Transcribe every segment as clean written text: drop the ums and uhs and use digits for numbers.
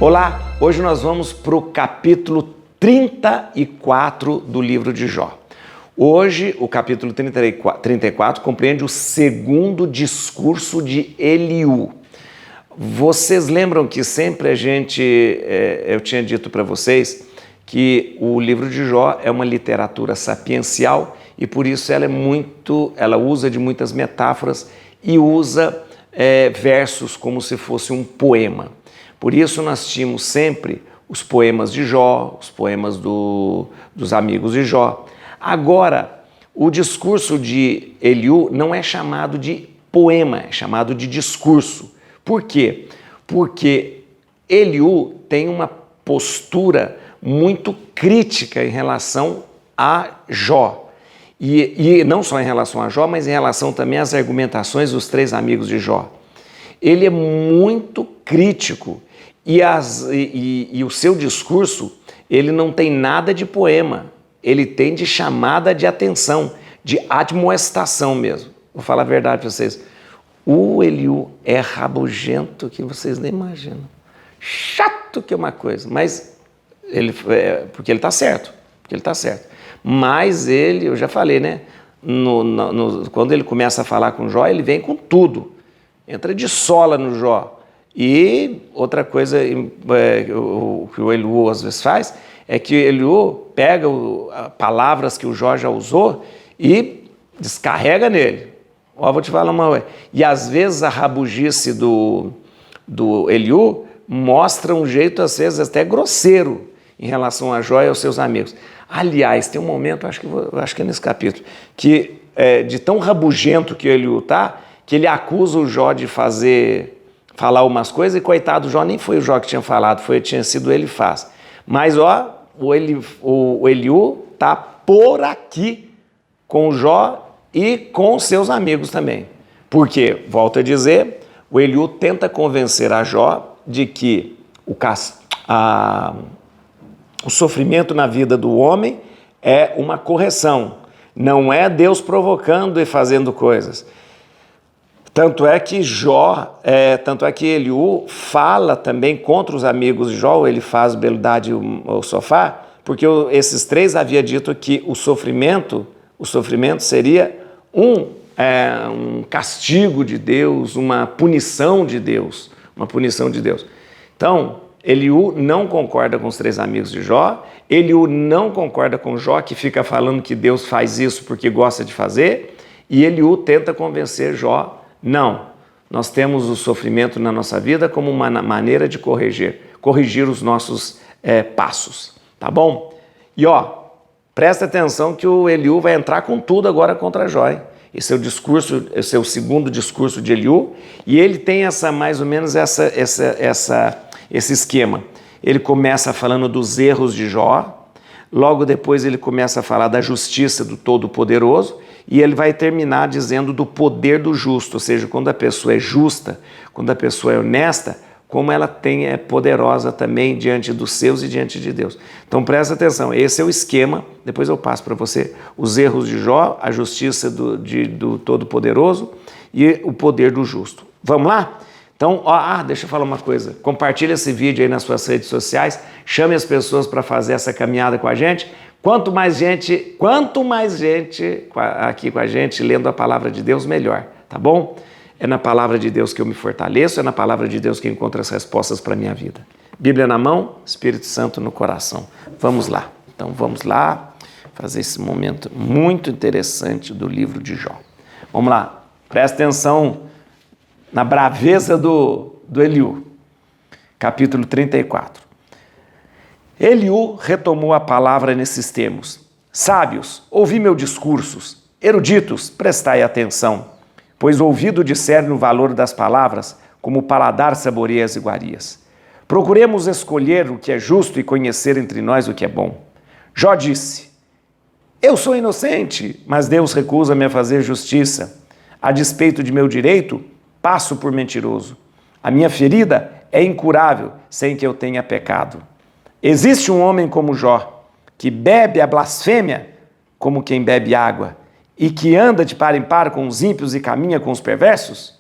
Olá, hoje nós vamos para o capítulo 34 do livro de Jó. Hoje, o capítulo 34 compreende o segundo discurso de Eliú. Vocês lembram que sempre eu tinha dito para vocês que o livro de Jó é uma literatura sapiencial e por isso ela usa de muitas metáforas e usa versos como se fosse um poema. Por isso nós tínhamos sempre os poemas de Jó, os poemas dos amigos de Jó. Agora, o discurso de Eliú não é chamado de poema, é chamado de discurso. Por quê? Porque Eliú tem uma postura muito crítica em relação a Jó. E não só em relação a Jó, mas em relação também às argumentações dos três amigos de Jó. Ele é muito crítico e o seu discurso, ele não tem nada de poema, ele tem de chamada de atenção, de admoestação mesmo. Vou falar a verdade para vocês. O Eliú é rabugento que vocês nem imaginam. Chato que é uma coisa, mas porque ele está certo. Mas eu já falei, né? Quando ele começa a falar com Jó, ele vem com tudo. Entra de sola no Jó. E outra coisa que o Eliú às vezes faz é que o Eliú pega palavras que o Jó já usou e descarrega nele. Vou te falar uma coisa. E às vezes a rabugice do Eliú mostra um jeito, às vezes, até grosseiro em relação a Jó e aos seus amigos. Aliás, tem um momento, acho que é nesse capítulo, que de tão rabugento que o Eliú está, que ele acusa o Jó de falar umas coisas, e coitado, o Jó nem foi o Jó que tinha falado, tinha sido ele faz. Mas o Eliú está por aqui com o Jó e com seus amigos também. Porque, volto a dizer, o Eliú tenta convencer a Jó de que o sofrimento na vida do homem é uma correção, não é Deus provocando e fazendo coisas. Tanto é que Eliú fala também contra os amigos de Jó, ele faz Beldade o Sofá, porque esses três haviam dito que o sofrimento seria um castigo de Deus, uma punição de Deus. Então, Eliú não concorda com os três amigos de Jó, Eliú não concorda com Jó, que fica falando que Deus faz isso porque gosta de fazer, e Eliú tenta convencer Jó. Não, nós temos o sofrimento na nossa vida como uma maneira de corrigir os nossos passos, tá bom? E presta atenção que o Eliú vai entrar com tudo agora contra Jó, hein? Esse é o segundo discurso de Eliú, e ele tem mais ou menos esse esquema. Ele começa falando dos erros de Jó, logo depois ele começa a falar da justiça do Todo-Poderoso, e ele vai terminar dizendo do poder do justo, ou seja, quando a pessoa é justa, quando a pessoa é honesta, como ela é poderosa também diante dos seus e diante de Deus. Então presta atenção, esse é o esquema, depois eu passo para você, os erros de Jó, a justiça do Todo-Poderoso e o poder do justo. Vamos lá? Então, deixa eu falar uma coisa, compartilha esse vídeo aí nas suas redes sociais, chame as pessoas para fazer essa caminhada com a gente. Quanto mais gente aqui com a gente lendo a palavra de Deus, melhor, tá bom? É na palavra de Deus que eu me fortaleço, é na palavra de Deus que eu encontro as respostas para a minha vida. Bíblia na mão, Espírito Santo no coração. Vamos lá. Então vamos lá fazer esse momento muito interessante do livro de Jó. Vamos lá, presta atenção na braveza do Eliú. Capítulo 34. Eliú retomou a palavra nesses termos. Sábios, ouvi meus discursos. Eruditos, prestai atenção, pois o ouvido discerne o valor das palavras, como o paladar saboreia as iguarias. Procuremos escolher o que é justo e conhecer entre nós o que é bom. Jó disse, eu sou inocente, mas Deus recusa-me a fazer justiça. A despeito de meu direito, passo por mentiroso. A minha ferida é incurável, sem que eu tenha pecado. Existe um homem como Jó, que bebe a blasfêmia como quem bebe água, e que anda de par em par com os ímpios e caminha com os perversos?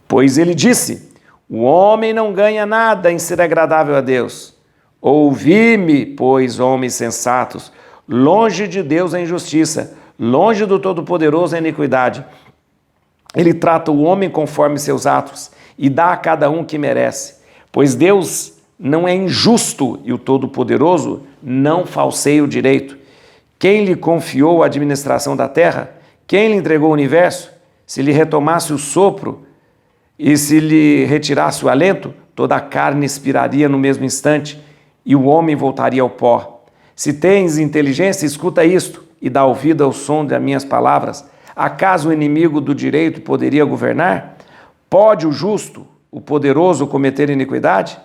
Pois ele disse, O homem não ganha nada em ser agradável a Deus. Ouvi-me, pois, homens sensatos, longe de Deus a injustiça, longe do Todo-Poderoso a iniquidade. Ele trata o homem conforme seus atos e dá a cada um que merece, pois Deus não é injusto e o Todo-Poderoso não falseia o direito. Quem lhe confiou a administração da terra? Quem lhe entregou o universo? Se lhe retomasse o sopro e se lhe retirasse o alento, toda a carne expiraria no mesmo instante e o homem voltaria ao pó. Se tens inteligência, escuta isto e dá ouvido ao som das minhas palavras. Acaso o inimigo do direito poderia governar? Pode o justo, o poderoso, cometer iniquidade?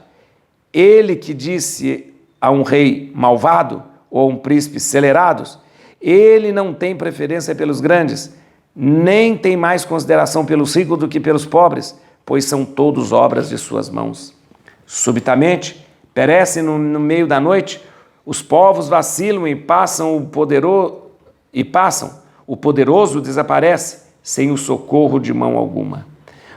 Ele que disse a um rei malvado ou a um príncipe acelerados, ele não tem preferência pelos grandes, nem tem mais consideração pelos ricos do que pelos pobres, pois são todos obras de suas mãos. Subitamente, perecem no meio da noite, os povos vacilam e passam, o poderoso desaparece, sem o socorro de mão alguma.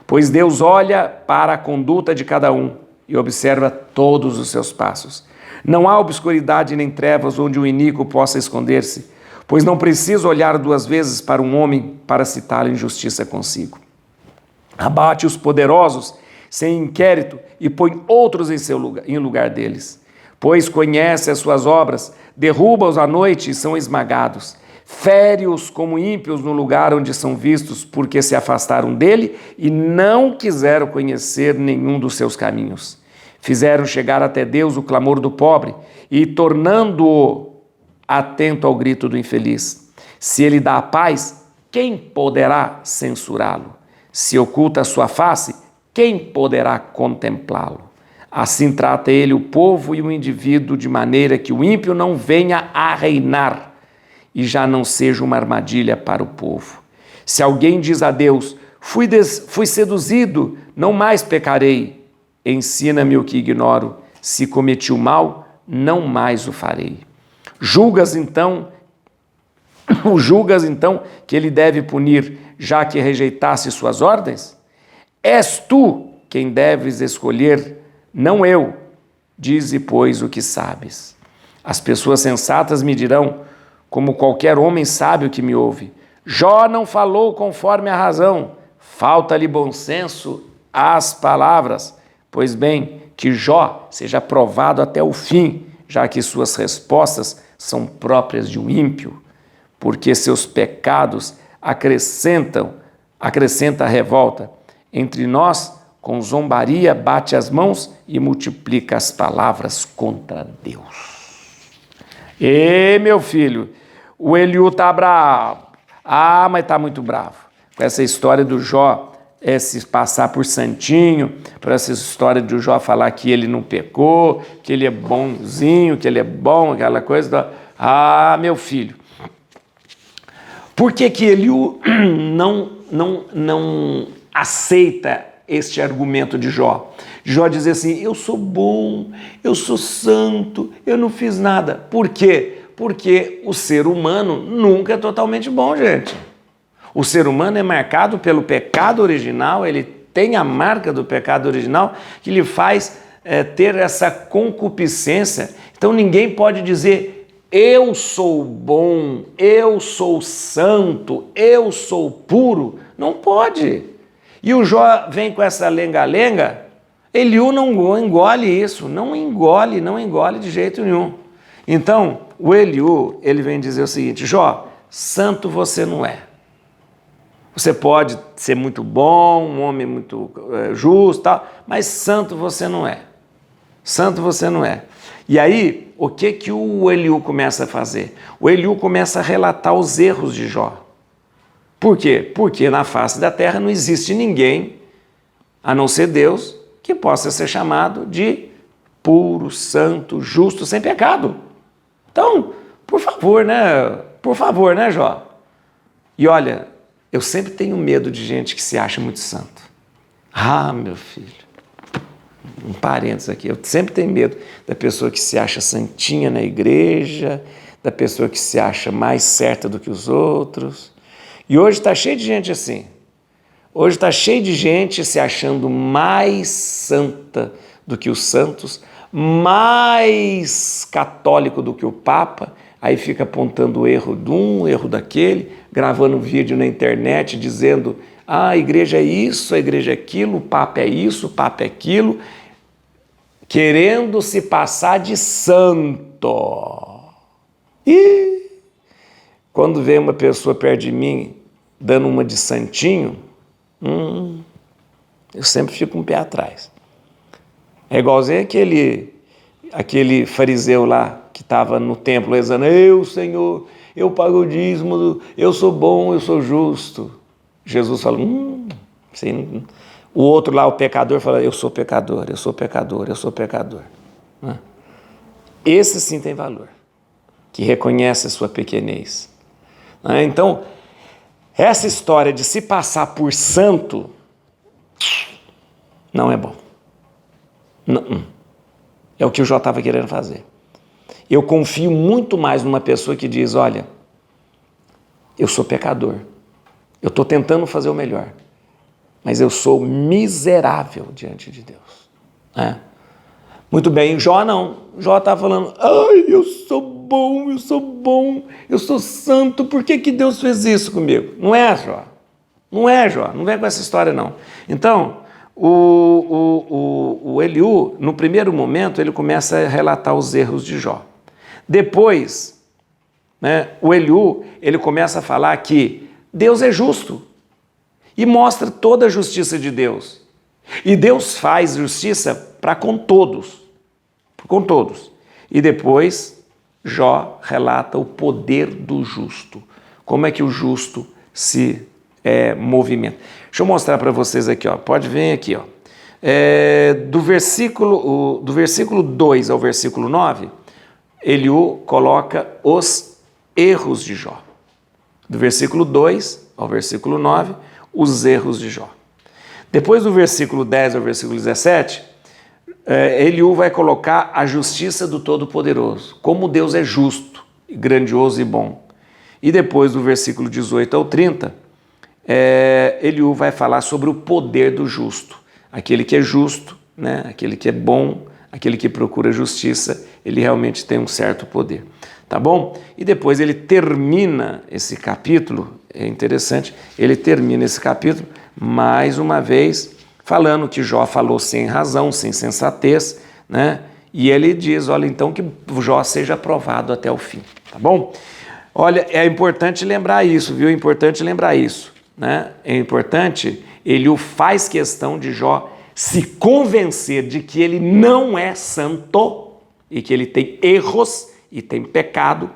Pois Deus olha para a conduta de cada um e observa todos os seus passos. Não há obscuridade nem trevas onde o iníquo possa esconder-se, pois não precisa olhar duas vezes para um homem para citar a injustiça consigo. Abate os poderosos sem inquérito e põe outros em lugar deles. Pois conhece as suas obras, derruba-os à noite e são esmagados. Fere-os como ímpios no lugar onde são vistos, porque se afastaram dele e não quiseram conhecer nenhum dos seus caminhos. Fizeram chegar até Deus o clamor do pobre e tornando-o atento ao grito do infeliz. Se ele dá a paz, quem poderá censurá-lo? Se oculta a sua face, quem poderá contemplá-lo? Assim trata ele o povo e o indivíduo de maneira que o ímpio não venha a reinar e já não seja uma armadilha para o povo. Se alguém diz a Deus, fui seduzido, não mais pecarei, ensina-me o que ignoro, se cometi o mal, não mais o farei. Julgas então que ele deve punir, já que rejeitasse suas ordens? És tu quem deves escolher, não eu. Dize, pois, o que sabes. As pessoas sensatas me dirão, como qualquer homem sábio que me ouve, Jó não falou conforme a razão, falta-lhe bom senso às palavras. Pois bem, que Jó seja provado até o fim, já que suas respostas são próprias de um ímpio, porque seus pecados acrescenta a revolta. Entre nós, com zombaria, bate as mãos e multiplica as palavras contra Deus. E meu filho, o Eliú está bravo. Ah, mas está muito bravo. Com essa história do Jó se passar por santinho, por essa história do Jó falar que ele não pecou, que ele é bonzinho, que ele é bom, aquela coisa. Ah, meu filho. Por que Eliú não aceita este argumento de Jó? Jó diz assim, eu sou bom, eu sou santo, eu não fiz nada. Por quê? Porque o ser humano nunca é totalmente bom, gente. O ser humano é marcado pelo pecado original, ele tem a marca do pecado original que lhe faz ter essa concupiscência. Então ninguém pode dizer, eu sou bom, eu sou santo, eu sou puro. Não pode. E o Jó vem com essa lenga-lenga, Eliú não engole isso, não engole de jeito nenhum. Então, o Eliú, ele vem dizer o seguinte, Jó, santo você não é. Você pode ser muito bom, um homem muito justo, tal, mas santo você não é. Santo você não é. E aí, o que o Eliú começa a fazer? O Eliú começa a relatar os erros de Jó. Por quê? Porque na face da terra não existe ninguém, a não ser Deus, que possa ser chamado de puro, santo, justo, sem pecado. Então, por favor, né, Jó? E olha, eu sempre tenho medo de gente que se acha muito santo. Ah, meu filho, um parênteses aqui, eu sempre tenho medo da pessoa que se acha santinha na igreja, da pessoa que se acha mais certa do que os outros. E hoje está cheio de gente assim. Hoje está cheio de gente se achando mais santa do que os santos, mais católico do que o Papa, aí fica apontando o erro de um, erro daquele, gravando vídeo na internet dizendo a igreja é isso, a igreja é aquilo, o Papa é isso, o Papa é aquilo, querendo se passar de santo. E quando vem uma pessoa perto de mim dando uma de santinho, eu sempre fico um pé atrás. É igualzinho aquele fariseu lá que estava no templo rezando, eu, Senhor, eu pago o dízimo, eu sou bom, eu sou justo. Jesus fala, sim. O outro lá, o pecador, fala, eu sou pecador, eu sou pecador, eu sou pecador. Esse sim tem valor, que reconhece a sua pequenez. Então, essa história de se passar por santo não é bom. Não. É o que o Jó estava querendo fazer. Eu confio muito mais numa pessoa que diz, olha, eu sou pecador, eu estou tentando fazer o melhor, mas eu sou miserável diante de Deus. Muito bem, Jó não. Jó estava falando, ai, eu sou bom, eu sou santo, por que Deus fez isso comigo? Não é, Jó. Não é, Jó, não vem com essa história não. Então, o Eliú, no primeiro momento, ele começa a relatar os erros de Jó. Depois, o Eliú, ele começa a falar que Deus é justo e mostra toda a justiça de Deus. E Deus faz justiça para com todos. E depois, Jó relata o poder do justo. Como é que o justo se movimenta. Deixa eu mostrar para vocês aqui, ó. Pode ver aqui, ó. Do versículo 2 ao versículo 9, Eliú coloca os erros de Jó. Do versículo 2 ao versículo 9, os erros de Jó. Depois do versículo 10 ao versículo 17, Eliú vai colocar a justiça do Todo-Poderoso, como Deus é justo, grandioso e bom. E depois do versículo 18 ao 30, Eliú vai falar sobre o poder do justo, aquele que é justo, aquele que é bom, aquele que procura justiça, ele realmente tem um certo poder, tá bom? E depois ele termina esse capítulo, é interessante, ele termina esse capítulo mais uma vez falando que Jó falou sem razão, sem sensatez, e ele diz, olha, então que Jó seja aprovado até o fim, tá bom? Olha, é importante lembrar isso, viu? É importante lembrar isso. É importante, Eliú faz questão de Jó se convencer de que ele não é santo e que ele tem erros e tem pecado.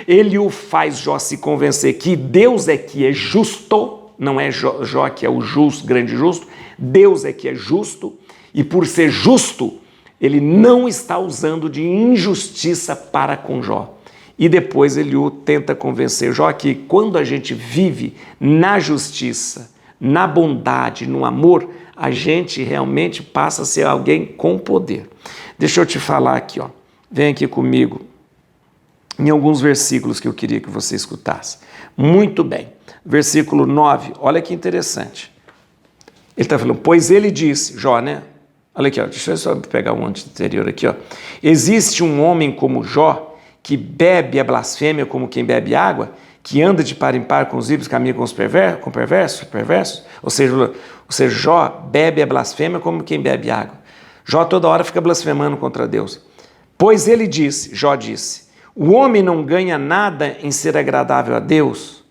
Eliú faz Jó se convencer que Deus é que é justo, não é Jó que é o justo, grande justo, Deus é que é justo e por ser justo, ele não está usando de injustiça para com Jó. E depois Eliú tenta convencer Jó que quando a gente vive na justiça, na bondade, no amor, a gente realmente passa a ser alguém com poder. Deixa eu te falar aqui, ó. Vem aqui comigo em alguns versículos que eu queria que você escutasse. Muito bem. Versículo 9, olha que interessante. Ele está falando, pois ele disse, Jó, Olha aqui, ó, deixa eu só pegar um anterior aqui, ó. Existe um homem como Jó, que bebe a blasfêmia como quem bebe água, que anda de par em par com os ímpios, caminha com os perversos, ou seja, Jó bebe a blasfêmia como quem bebe água. Jó toda hora fica blasfemando contra Deus. Pois ele disse, Jó disse, o homem não ganha nada em ser agradável a Deus.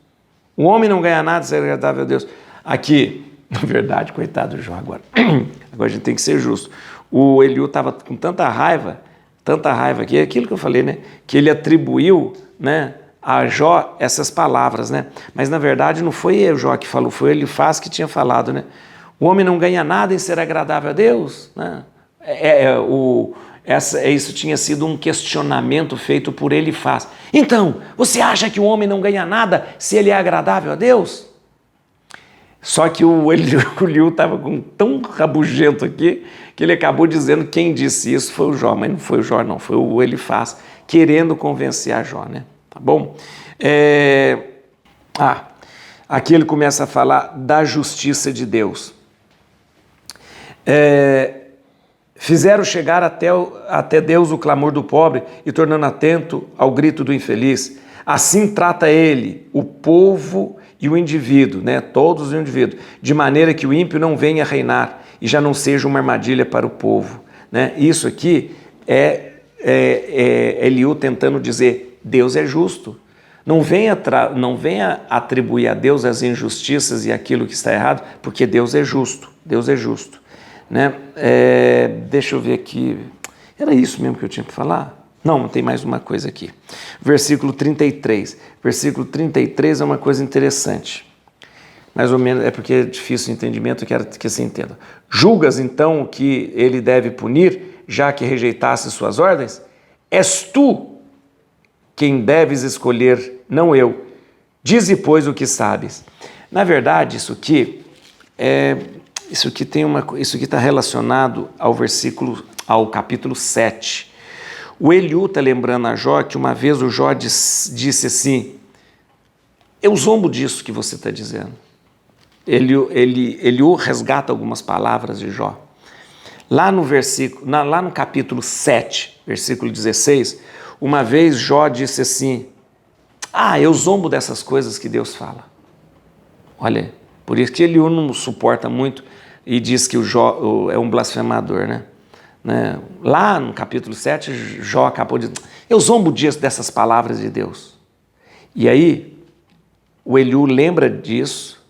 O homem não ganha nada em ser agradável a Deus. Aqui, na verdade, coitado do Jó agora. Agora a gente tem que ser justo. O Eliú estava com tanta raiva aqui, é aquilo que eu falei, que ele atribuiu, a Jó essas palavras, mas na verdade não foi o Jó que falou, foi Elifaz que tinha falado, O homem não ganha nada em ser agradável a Deus, Isso tinha sido um questionamento feito por Elifaz. Então, você acha que o homem não ganha nada se ele é agradável a Deus? Só que o Eliú estava tão rabugento aqui que ele acabou dizendo que quem disse isso foi o Jó, mas não foi o Jó não, foi o Elifaz querendo convencer a Jó, Tá bom? Aqui ele começa a falar da justiça de Deus. Fizeram chegar até Deus o clamor do pobre e tornando atento ao grito do infeliz. Assim trata ele o povo e o indivíduo, né? Todos os indivíduos, de maneira que o ímpio não venha reinar e já não seja uma armadilha para o povo, né? Isso aqui é Eliú tentando dizer, Deus é justo. Não venha atribuir a Deus as injustiças e aquilo que está errado, porque Deus é justo, Deus é justo. Né? Deixa eu ver aqui, era isso mesmo que eu tinha para falar? Não, tem mais uma coisa aqui. Versículo 33. Versículo 33 é uma coisa interessante. Mais ou menos, é porque é difícil o entendimento, eu quero que você entenda. Julgas então que ele deve punir, já que rejeitasse suas ordens? És tu quem deves escolher, não eu. Dize, pois, o que sabes. Na verdade, isso aqui está relacionado ao capítulo 7. O Eliú está lembrando a Jó que uma vez o Jó disse assim, eu zombo disso que você está dizendo. Eliú resgata algumas palavras de Jó. Lá no capítulo 7, versículo 16, uma vez Jó disse assim, eu zombo dessas coisas que Deus fala. Olha, por isso que Eliú não suporta muito e diz que o Jó é um blasfemador, né? Lá no capítulo 7, Jó acabou de dizer, eu zombo dessas palavras de Deus. E aí, o Eliú lembra disso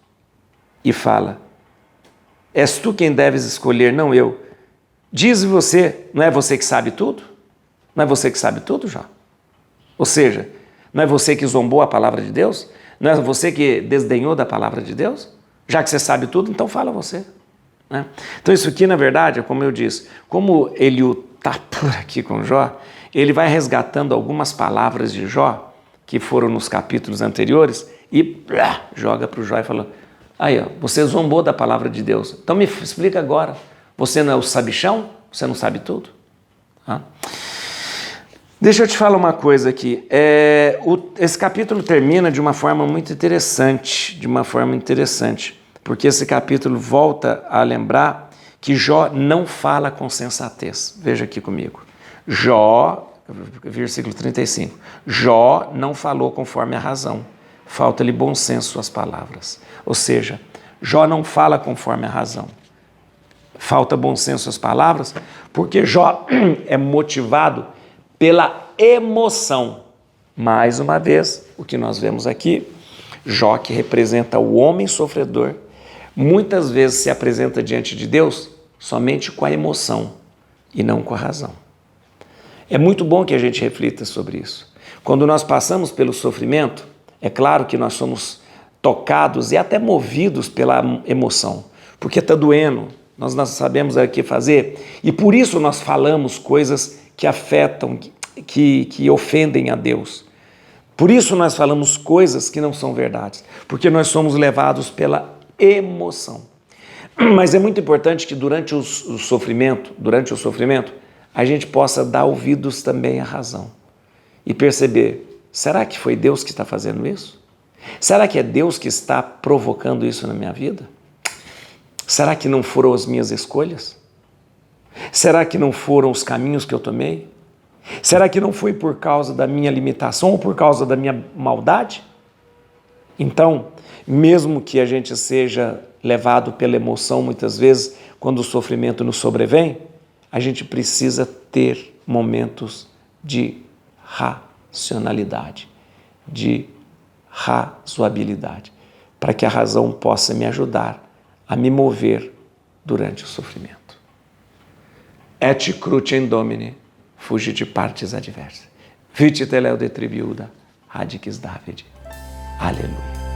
e fala, és tu quem deves escolher, não eu. Diz você, não é você que sabe tudo? Não é você que sabe tudo, Jó? Ou seja, não é você que zombou a palavra de Deus? Não é você que desdenhou da palavra de Deus? Já que você sabe tudo, então fala você. Né? Então isso aqui, na verdade, é como eu disse, como Eliú está por aqui com Jó, ele vai resgatando algumas palavras de Jó, que foram nos capítulos anteriores, e joga para o Jó e fala, aí, ó, você zombou da palavra de Deus, então me explica agora, você não é o sabichão? Você não sabe tudo? Deixa eu te falar uma coisa aqui, esse capítulo termina de uma forma muito interessante, porque esse capítulo volta a lembrar que Jó não fala com sensatez. Veja aqui comigo. Jó, versículo 35, Jó não falou conforme a razão, falta-lhe bom senso suas palavras. Ou seja, Jó não fala conforme a razão, falta bom senso suas palavras, porque Jó é motivado pela emoção. Mais uma vez, o que nós vemos aqui, Jó, que representa o homem sofredor, muitas vezes se apresenta diante de Deus somente com a emoção e não com a razão. É muito bom que a gente reflita sobre isso. Quando nós passamos pelo sofrimento, é claro que nós somos tocados e até movidos pela emoção, porque está doendo, nós não sabemos o que fazer e por isso nós falamos coisas que afetam, que ofendem a Deus. Por isso nós falamos coisas que não são verdades, porque nós somos levados pela emoção. Mas é muito importante que durante o sofrimento, a gente possa dar ouvidos também à razão e perceber, será que foi Deus que está fazendo isso? Será que é Deus que está provocando isso na minha vida? Será que não foram as minhas escolhas? Será que não foram os caminhos que eu tomei? Será que não foi por causa da minha limitação ou por causa da minha maldade? Então, mesmo que a gente seja levado pela emoção muitas vezes, quando o sofrimento nos sobrevém, a gente precisa ter momentos de racionalidade, de razoabilidade, para que a razão possa me ajudar a me mover durante o sofrimento. Et crucem Domine, fugi de partes adversas. Vite teleu de tribiuda, radix David. Aleluia.